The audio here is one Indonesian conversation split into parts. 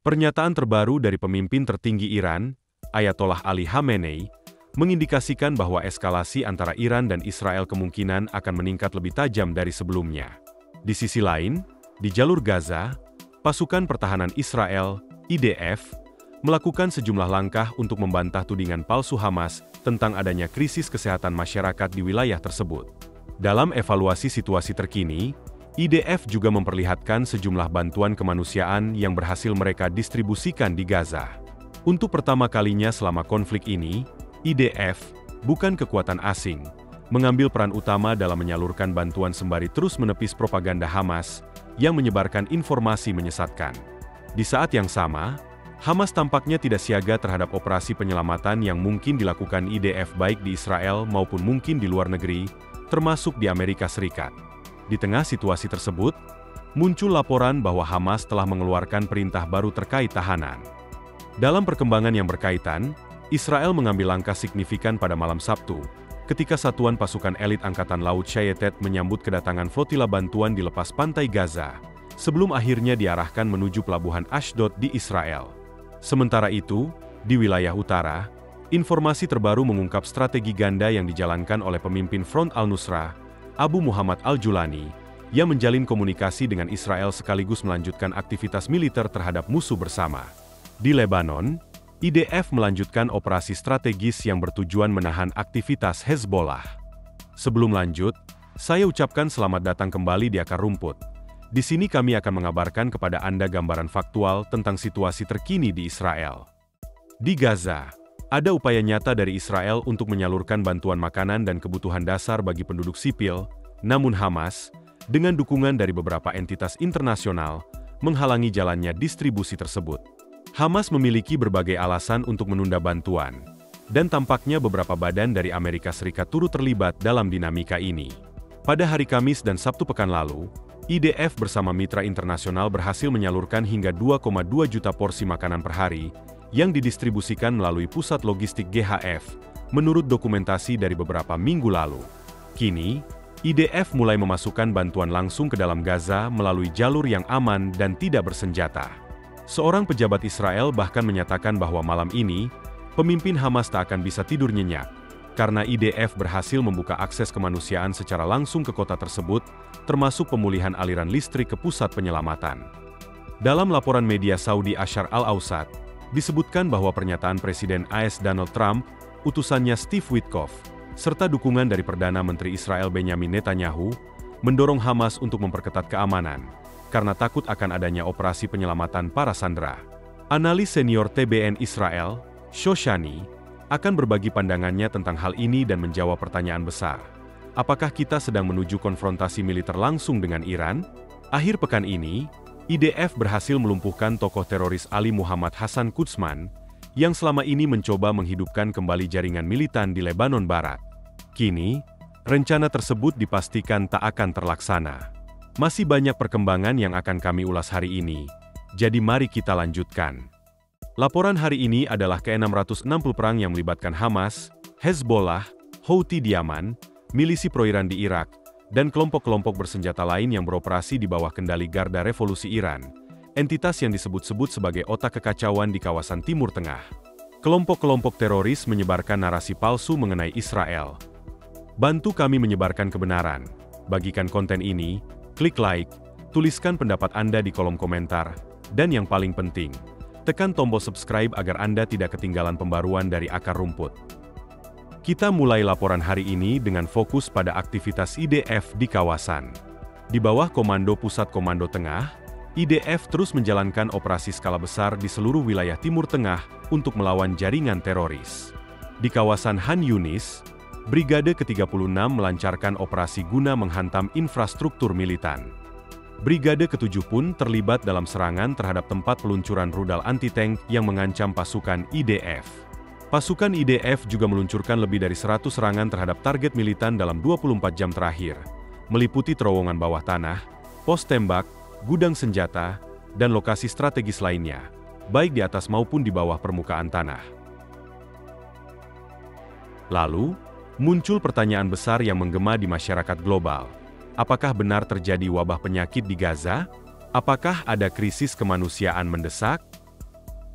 Pernyataan terbaru dari pemimpin tertinggi Iran, Ayatollah Ali Khamenei, mengindikasikan bahwa eskalasi antara Iran dan Israel kemungkinan akan meningkat lebih tajam dari sebelumnya. Di sisi lain, di jalur Gaza, pasukan pertahanan Israel, IDF, melakukan sejumlah langkah untuk membantah tudingan palsu Hamas tentang adanya krisis kesehatan masyarakat di wilayah tersebut. Dalam evaluasi situasi terkini, IDF juga memperlihatkan sejumlah bantuan kemanusiaan yang berhasil mereka distribusikan di Gaza. Untuk pertama kalinya selama konflik ini, IDF, bukan kekuatan asing, mengambil peran utama dalam menyalurkan bantuan sembari terus menepis propaganda Hamas yang menyebarkan informasi menyesatkan. Di saat yang sama, Hamas tampaknya tidak siaga terhadap operasi penyelamatan yang mungkin dilakukan IDF baik di Israel maupun mungkin di luar negeri, termasuk di Amerika Serikat. Di tengah situasi tersebut, muncul laporan bahwa Hamas telah mengeluarkan perintah baru terkait tahanan. Dalam perkembangan yang berkaitan, Israel mengambil langkah signifikan pada malam Sabtu, ketika satuan pasukan elit Angkatan Laut Shayetet menyambut kedatangan flotila bantuan di lepas pantai Gaza, sebelum akhirnya diarahkan menuju pelabuhan Ashdod di Israel. Sementara itu, di wilayah utara, informasi terbaru mengungkap strategi ganda yang dijalankan oleh pemimpin Front Al-Nusrah, Abu Muhammad Al-Julani, yang menjalin komunikasi dengan Israel sekaligus melanjutkan aktivitas militer terhadap musuh bersama. Di Lebanon, IDF melanjutkan operasi strategis yang bertujuan menahan aktivitas Hezbollah. Sebelum lanjut, saya ucapkan selamat datang kembali di Akar Rumput. Di sini kami akan mengabarkan kepada Anda gambaran faktual tentang situasi terkini di Israel. Di Gaza, ada upaya nyata dari Israel untuk menyalurkan bantuan makanan dan kebutuhan dasar bagi penduduk sipil, namun Hamas, dengan dukungan dari beberapa entitas internasional, menghalangi jalannya distribusi tersebut. Hamas memiliki berbagai alasan untuk menunda bantuan, dan tampaknya beberapa badan dari Amerika Serikat turut terlibat dalam dinamika ini. Pada hari Kamis dan Sabtu pekan lalu, IDF bersama mitra internasional berhasil menyalurkan hingga 2,2 juta porsi makanan per hari, yang didistribusikan melalui pusat logistik GHF, menurut dokumentasi dari beberapa minggu lalu. Kini, IDF mulai memasukkan bantuan langsung ke dalam Gaza melalui jalur yang aman dan tidak bersenjata. Seorang pejabat Israel bahkan menyatakan bahwa malam ini, pemimpin Hamas tak akan bisa tidur nyenyak, karena IDF berhasil membuka akses kemanusiaan secara langsung ke kota tersebut, termasuk pemulihan aliran listrik ke pusat penyelamatan. Dalam laporan media Saudi Ashar Al-Awsat, disebutkan bahwa pernyataan Presiden AS Donald Trump, utusannya Steve Witkoff, serta dukungan dari Perdana Menteri Israel Benjamin Netanyahu, mendorong Hamas untuk memperketat keamanan, karena takut akan adanya operasi penyelamatan para sandera. Analis senior TBN Israel, Shoshani, akan berbagi pandangannya tentang hal ini dan menjawab pertanyaan besar. Apakah kita sedang menuju konfrontasi militer langsung dengan Iran? Akhir pekan ini, IDF berhasil melumpuhkan tokoh teroris Ali Muhammad Hassan Qudsman, yang selama ini mencoba menghidupkan kembali jaringan militan di Lebanon Barat. Kini, rencana tersebut dipastikan tak akan terlaksana. Masih banyak perkembangan yang akan kami ulas hari ini, jadi mari kita lanjutkan. Laporan hari ini adalah ke-660 perang yang melibatkan Hamas, Hezbollah, Houthi di Yaman, milisi pro-Iran di Irak, dan kelompok-kelompok bersenjata lain yang beroperasi di bawah kendali Garda Revolusi Iran, entitas yang disebut-sebut sebagai otak kekacauan di kawasan Timur Tengah. Kelompok-kelompok teroris menyebarkan narasi palsu mengenai Israel. Bantu kami menyebarkan kebenaran. Bagikan konten ini, klik like, tuliskan pendapat Anda di kolom komentar, dan yang paling penting, tekan tombol subscribe agar Anda tidak ketinggalan pembaruan dari Akar Rumput. Kita mulai laporan hari ini dengan fokus pada aktivitas IDF di kawasan. Di bawah Komando Pusat Komando Tengah, IDF terus menjalankan operasi skala besar di seluruh wilayah Timur Tengah untuk melawan jaringan teroris. Di kawasan Han Yunis, Brigade ke-36 melancarkan operasi guna menghantam infrastruktur militan. Brigade ke-7 pun terlibat dalam serangan terhadap tempat peluncuran rudal anti-tank yang mengancam pasukan IDF. Pasukan IDF juga meluncurkan lebih dari 100 serangan terhadap target militan dalam 24 jam terakhir, meliputi terowongan bawah tanah, pos tembak, gudang senjata, dan lokasi strategis lainnya, baik di atas maupun di bawah permukaan tanah. Lalu, muncul pertanyaan besar yang menggema di masyarakat global. Apakah benar terjadi wabah penyakit di Gaza? Apakah ada krisis kemanusiaan mendesak?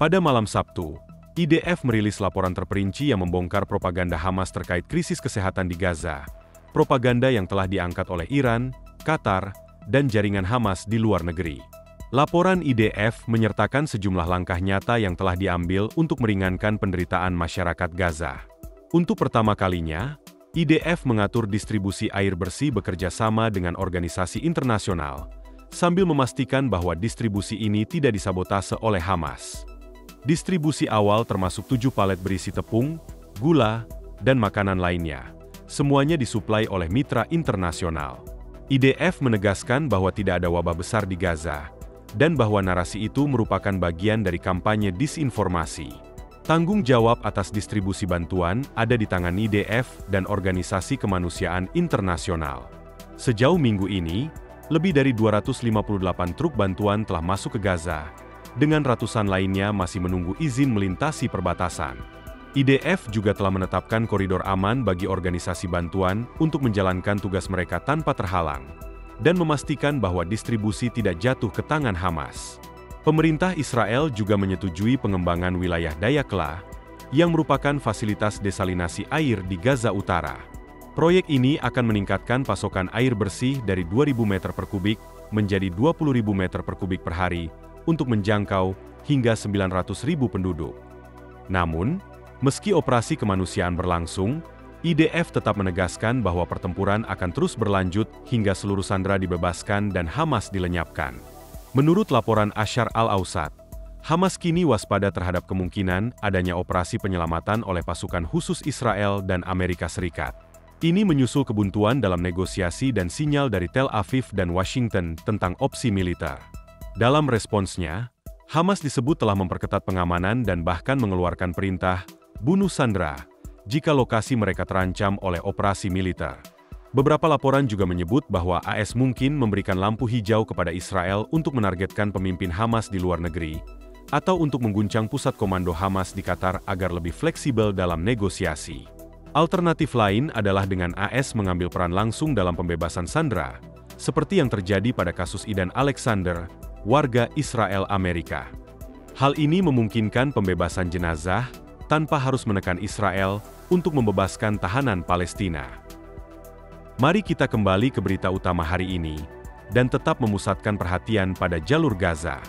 Pada malam Sabtu, IDF merilis laporan terperinci yang membongkar propaganda Hamas terkait krisis kesehatan di Gaza, propaganda yang telah diangkat oleh Iran, Qatar, dan jaringan Hamas di luar negeri. Laporan IDF menyertakan sejumlah langkah nyata yang telah diambil untuk meringankan penderitaan masyarakat Gaza. Untuk pertama kalinya, IDF mengatur distribusi air bersih bekerja sama dengan organisasi internasional, sambil memastikan bahwa distribusi ini tidak disabotase oleh Hamas. Distribusi awal termasuk 7 palet berisi tepung, gula, dan makanan lainnya. Semuanya disuplai oleh mitra internasional. IDF menegaskan bahwa tidak ada wabah besar di Gaza, dan bahwa narasi itu merupakan bagian dari kampanye disinformasi. Tanggung jawab atas distribusi bantuan ada di tangan IDF dan organisasi kemanusiaan internasional. Sejauh minggu ini, lebih dari 258 truk bantuan telah masuk ke Gaza, dengan ratusan lainnya masih menunggu izin melintasi perbatasan. IDF juga telah menetapkan koridor aman bagi organisasi bantuan untuk menjalankan tugas mereka tanpa terhalang, dan memastikan bahwa distribusi tidak jatuh ke tangan Hamas. Pemerintah Israel juga menyetujui pengembangan wilayah Dayakla, yang merupakan fasilitas desalinasi air di Gaza Utara. Proyek ini akan meningkatkan pasokan air bersih dari 2.000 meter per kubik menjadi 20.000 meter per kubik per hari untuk menjangkau hingga 900.000 penduduk. Namun, meski operasi kemanusiaan berlangsung, IDF tetap menegaskan bahwa pertempuran akan terus berlanjut hingga seluruh sandera dibebaskan dan Hamas dilenyapkan. Menurut laporan Ashar al-Awsat, Hamas kini waspada terhadap kemungkinan adanya operasi penyelamatan oleh pasukan khusus Israel dan Amerika Serikat. Ini menyusul kebuntuan dalam negosiasi dan sinyal dari Tel Aviv dan Washington tentang opsi militer. Dalam responsnya, Hamas disebut telah memperketat pengamanan dan bahkan mengeluarkan perintah bunuh sandera jika lokasi mereka terancam oleh operasi militer. Beberapa laporan juga menyebut bahwa AS mungkin memberikan lampu hijau kepada Israel untuk menargetkan pemimpin Hamas di luar negeri, atau untuk mengguncang pusat komando Hamas di Qatar agar lebih fleksibel dalam negosiasi. Alternatif lain adalah dengan AS mengambil peran langsung dalam pembebasan sandera, seperti yang terjadi pada kasus Idan Alexander, warga Israel Amerika. Hal ini memungkinkan pembebasan jenazah tanpa harus menekan Israel untuk membebaskan tahanan Palestina. Mari kita kembali ke berita utama hari ini, dan tetap memusatkan perhatian pada jalur Gaza.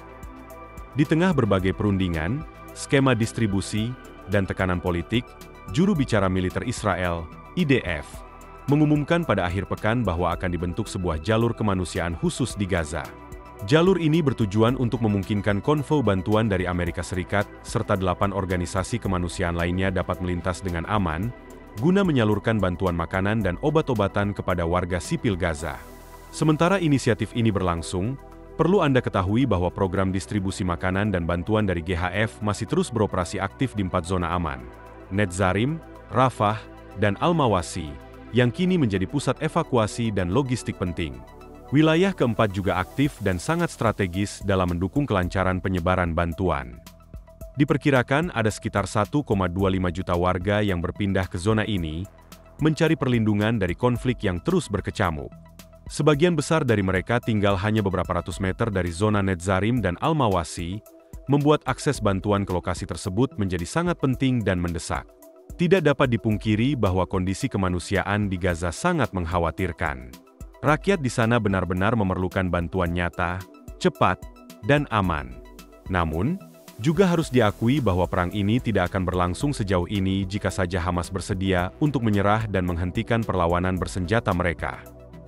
Di tengah berbagai perundingan, skema distribusi, dan tekanan politik, juru bicara militer Israel, IDF, mengumumkan pada akhir pekan bahwa akan dibentuk sebuah jalur kemanusiaan khusus di Gaza. Jalur ini bertujuan untuk memungkinkan konvoi bantuan dari Amerika Serikat serta 8 organisasi kemanusiaan lainnya dapat melintas dengan aman, guna menyalurkan bantuan makanan dan obat-obatan kepada warga sipil Gaza. Sementara inisiatif ini berlangsung, perlu Anda ketahui bahwa program distribusi makanan dan bantuan dari GHF masih terus beroperasi aktif di 4 zona aman, Netzarim, Rafah, dan Al-Mawasi, yang kini menjadi pusat evakuasi dan logistik penting. Wilayah keempat juga aktif dan sangat strategis dalam mendukung kelancaran penyebaran bantuan. Diperkirakan ada sekitar 1,25 juta warga yang berpindah ke zona ini, mencari perlindungan dari konflik yang terus berkecamuk. Sebagian besar dari mereka tinggal hanya beberapa ratus meter dari zona Netzarim dan Al-Mawasi, membuat akses bantuan ke lokasi tersebut menjadi sangat penting dan mendesak. Tidak dapat dipungkiri bahwa kondisi kemanusiaan di Gaza sangat mengkhawatirkan. Rakyat di sana benar-benar memerlukan bantuan nyata, cepat, dan aman. Namun, juga harus diakui bahwa perang ini tidak akan berlangsung sejauh ini jika saja Hamas bersedia untuk menyerah dan menghentikan perlawanan bersenjata mereka.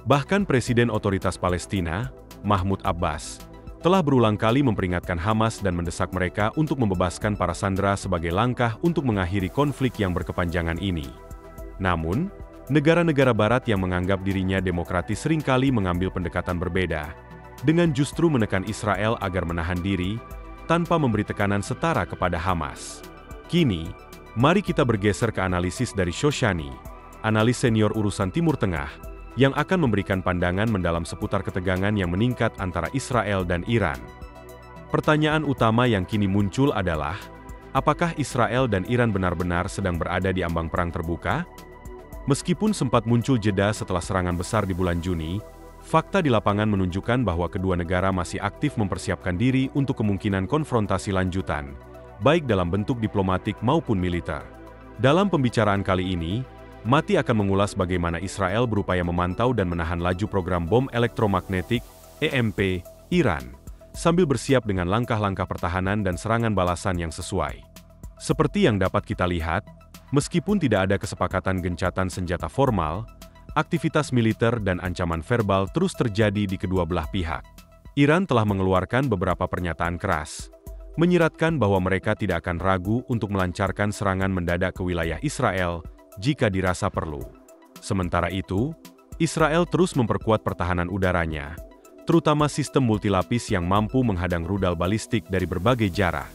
Bahkan Presiden Otoritas Palestina, Mahmud Abbas, telah berulang kali memperingatkan Hamas dan mendesak mereka untuk membebaskan para sandera sebagai langkah untuk mengakhiri konflik yang berkepanjangan ini. Namun, negara-negara Barat yang menganggap dirinya demokratis seringkali mengambil pendekatan berbeda, dengan justru menekan Israel agar menahan diri, tanpa memberi tekanan setara kepada Hamas. Kini, mari kita bergeser ke analisis dari Shoshani, analis senior urusan Timur Tengah, yang akan memberikan pandangan mendalam seputar ketegangan yang meningkat antara Israel dan Iran. Pertanyaan utama yang kini muncul adalah, apakah Israel dan Iran benar-benar sedang berada di ambang perang terbuka? Meskipun sempat muncul jeda setelah serangan besar di bulan Juni, fakta di lapangan menunjukkan bahwa kedua negara masih aktif mempersiapkan diri untuk kemungkinan konfrontasi lanjutan, baik dalam bentuk diplomatik maupun militer. Dalam pembicaraan kali ini, Mati akan mengulas bagaimana Israel berupaya memantau dan menahan laju program bom elektromagnetik (EMP) Iran, sambil bersiap dengan langkah-langkah pertahanan dan serangan balasan yang sesuai. Seperti yang dapat kita lihat, meskipun tidak ada kesepakatan gencatan senjata formal, aktivitas militer dan ancaman verbal terus terjadi di kedua belah pihak. Iran telah mengeluarkan beberapa pernyataan keras, menyiratkan bahwa mereka tidak akan ragu untuk melancarkan serangan mendadak ke wilayah Israel jika dirasa perlu. Sementara itu, Israel terus memperkuat pertahanan udaranya, terutama sistem multilapis yang mampu menghadang rudal balistik dari berbagai jarak.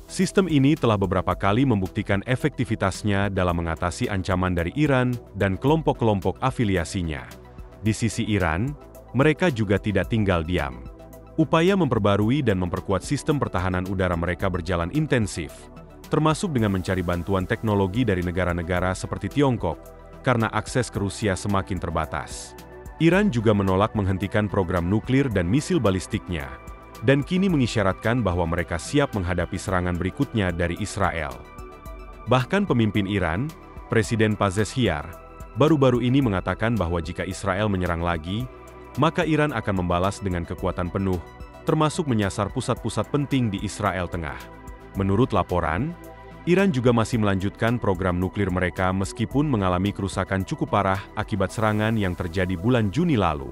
Sistem ini telah beberapa kali membuktikan efektivitasnya dalam mengatasi ancaman dari Iran dan kelompok-kelompok afiliasinya. Di sisi Iran, mereka juga tidak tinggal diam. Upaya memperbarui dan memperkuat sistem pertahanan udara mereka berjalan intensif, termasuk dengan mencari bantuan teknologi dari negara-negara seperti Tiongkok, karena akses ke Rusia semakin terbatas. Iran juga menolak menghentikan program nuklir dan misil balistiknya, dan kini mengisyaratkan bahwa mereka siap menghadapi serangan berikutnya dari Israel. Bahkan pemimpin Iran, Presiden Pezeshkian, baru-baru ini mengatakan bahwa jika Israel menyerang lagi, maka Iran akan membalas dengan kekuatan penuh, termasuk menyasar pusat-pusat penting di Israel Tengah. Menurut laporan, Iran juga masih melanjutkan program nuklir mereka meskipun mengalami kerusakan cukup parah akibat serangan yang terjadi bulan Juni lalu.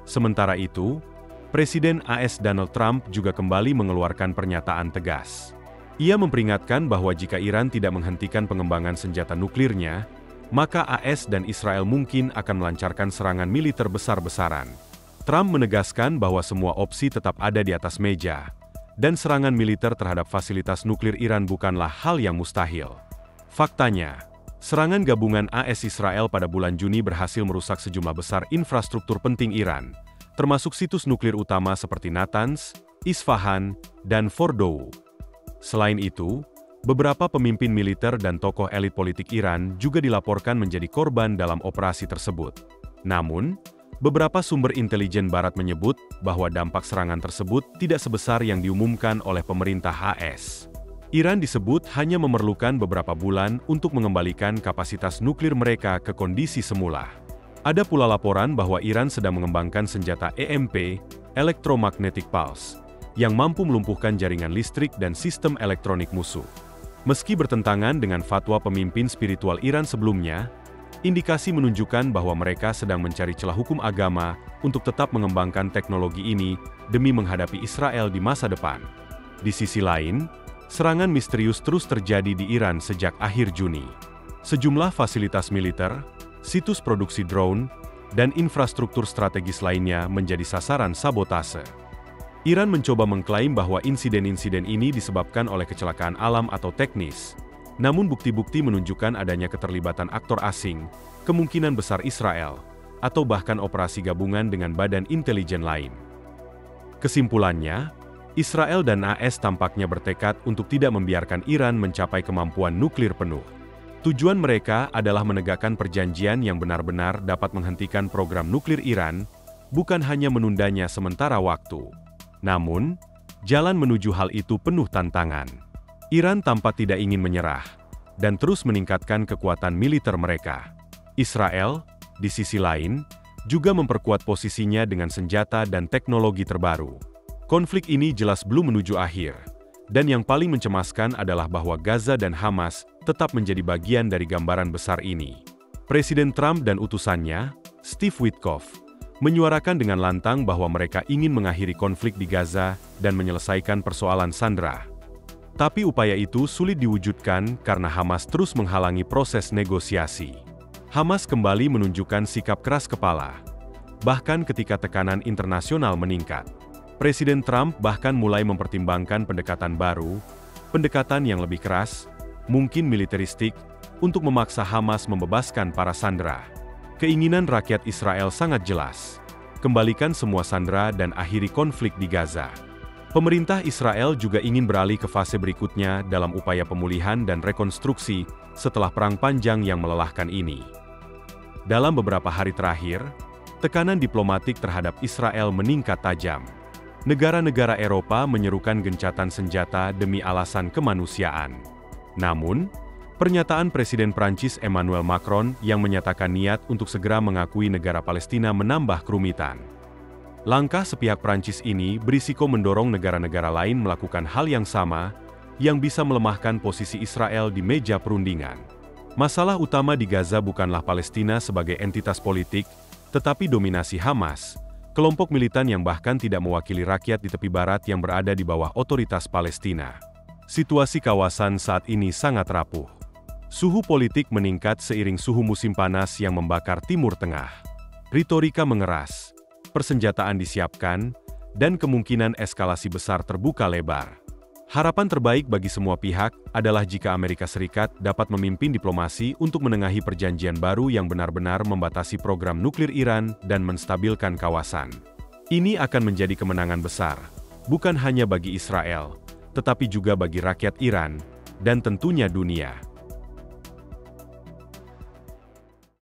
Sementara itu, Presiden AS Donald Trump juga kembali mengeluarkan pernyataan tegas. Ia memperingatkan bahwa jika Iran tidak menghentikan pengembangan senjata nuklirnya, maka AS dan Israel mungkin akan melancarkan serangan militer besar-besaran. Trump menegaskan bahwa semua opsi tetap ada di atas meja, dan serangan militer terhadap fasilitas nuklir Iran bukanlah hal yang mustahil. Faktanya, serangan gabungan AS Israel pada bulan Juni berhasil merusak sejumlah besar infrastruktur penting Iran, termasuk situs nuklir utama seperti Natanz, Isfahan, dan Fordow. Selain itu, beberapa pemimpin militer dan tokoh elit politik Iran juga dilaporkan menjadi korban dalam operasi tersebut. Namun, beberapa sumber intelijen Barat menyebut bahwa dampak serangan tersebut tidak sebesar yang diumumkan oleh pemerintah AS. Iran disebut hanya memerlukan beberapa bulan untuk mengembalikan kapasitas nuklir mereka ke kondisi semula. Ada pula laporan bahwa Iran sedang mengembangkan senjata EMP, Electromagnetic Pulse, yang mampu melumpuhkan jaringan listrik dan sistem elektronik musuh. Meski bertentangan dengan fatwa pemimpin spiritual Iran sebelumnya, indikasi menunjukkan bahwa mereka sedang mencari celah hukum agama untuk tetap mengembangkan teknologi ini demi menghadapi Israel di masa depan. Di sisi lain, serangan misterius terus terjadi di Iran sejak akhir Juni. Sejumlah fasilitas militer, situs produksi drone, dan infrastruktur strategis lainnya menjadi sasaran sabotase. Iran mencoba mengklaim bahwa insiden-insiden ini disebabkan oleh kecelakaan alam atau teknis. Namun bukti-bukti menunjukkan adanya keterlibatan aktor asing, kemungkinan besar Israel, atau bahkan operasi gabungan dengan badan intelijen lain. Kesimpulannya, Israel dan AS tampaknya bertekad untuk tidak membiarkan Iran mencapai kemampuan nuklir penuh. Tujuan mereka adalah menegakkan perjanjian yang benar-benar dapat menghentikan program nuklir Iran, bukan hanya menundanya sementara waktu. Namun, jalan menuju hal itu penuh tantangan. Iran tampak tidak ingin menyerah, dan terus meningkatkan kekuatan militer mereka. Israel, di sisi lain, juga memperkuat posisinya dengan senjata dan teknologi terbaru. Konflik ini jelas belum menuju akhir, dan yang paling mencemaskan adalah bahwa Gaza dan Hamas tetap menjadi bagian dari gambaran besar ini. Presiden Trump dan utusannya, Steve Witkoff, menyuarakan dengan lantang bahwa mereka ingin mengakhiri konflik di Gaza dan menyelesaikan persoalan sandera. Tapi upaya itu sulit diwujudkan karena Hamas terus menghalangi proses negosiasi. Hamas kembali menunjukkan sikap keras kepala, bahkan ketika tekanan internasional meningkat. Presiden Trump bahkan mulai mempertimbangkan pendekatan baru, pendekatan yang lebih keras, mungkin militeristik, untuk memaksa Hamas membebaskan para sandera. Keinginan rakyat Israel sangat jelas. Kembalikan semua sandera dan akhiri konflik di Gaza. Pemerintah Israel juga ingin beralih ke fase berikutnya dalam upaya pemulihan dan rekonstruksi setelah perang panjang yang melelahkan ini. Dalam beberapa hari terakhir, tekanan diplomatik terhadap Israel meningkat tajam. Negara-negara Eropa menyerukan gencatan senjata demi alasan kemanusiaan. Namun, pernyataan Presiden Prancis Emmanuel Macron yang menyatakan niat untuk segera mengakui negara Palestina menambah kerumitan. Langkah sepihak Prancis ini berisiko mendorong negara-negara lain melakukan hal yang sama, yang bisa melemahkan posisi Israel di meja perundingan. Masalah utama di Gaza bukanlah Palestina sebagai entitas politik, tetapi dominasi Hamas, kelompok militan yang bahkan tidak mewakili rakyat di tepi barat yang berada di bawah otoritas Palestina. Situasi kawasan saat ini sangat rapuh. Suhu politik meningkat seiring suhu musim panas yang membakar Timur Tengah. Retorika mengeras, persenjataan disiapkan, dan kemungkinan eskalasi besar terbuka lebar. Harapan terbaik bagi semua pihak adalah jika Amerika Serikat dapat memimpin diplomasi untuk menengahi perjanjian baru yang benar-benar membatasi program nuklir Iran dan menstabilkan kawasan. Ini akan menjadi kemenangan besar, bukan hanya bagi Israel, tetapi juga bagi rakyat Iran, dan tentunya dunia.